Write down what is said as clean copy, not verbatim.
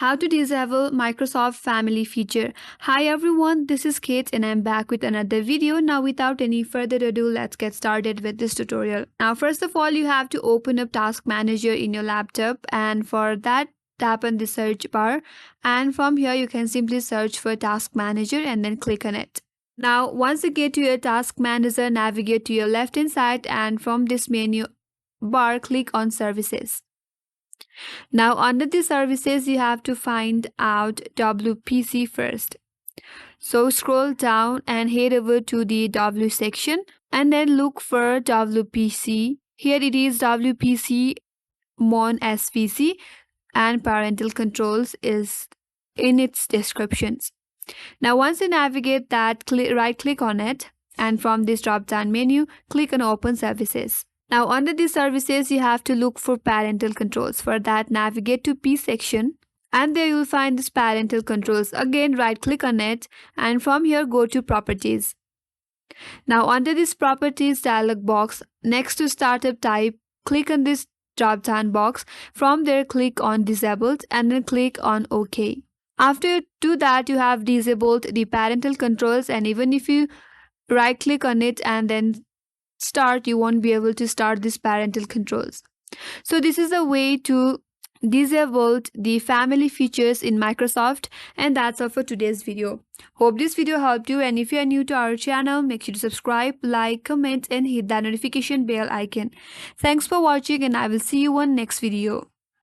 How to disable Microsoft Family feature. Hi everyone, this is Kate and I'm back with another video. Now without any further ado, let's get started with this tutorial. Now first of all, you have to open up Task Manager in your laptop, and for that tap on the search bar, and from here you can simply search for Task Manager and then click on it. Now once you get to your Task Manager, navigate to your left hand side and from this menu bar click on Services. Now under the services you have to find out WPC first. So scroll down and head over to the W section and then look for WPC. Here it is WPC Mon SVC and parental controls is in its descriptions. Now once you navigate that, right click on it and from this drop down menu click on Open Services. Now under the services you have to look for parental controls. For that navigate to P section and there you'll find this parental controls. Again right click on it and from here go to properties. Now under this properties dialog box next to startup type click on this drop down box. From there click on disabled and then click on OK. After you do that you have disabled the parental controls, and even if you right click on it and then start, you won't be able to start this parental controls. So this is a way to disable the family features in Microsoft, and that's all for today's video. Hope this video helped you, and if you are new to our channel, make sure to subscribe, like, comment and hit that notification bell icon. Thanks for watching and I will see you on next video.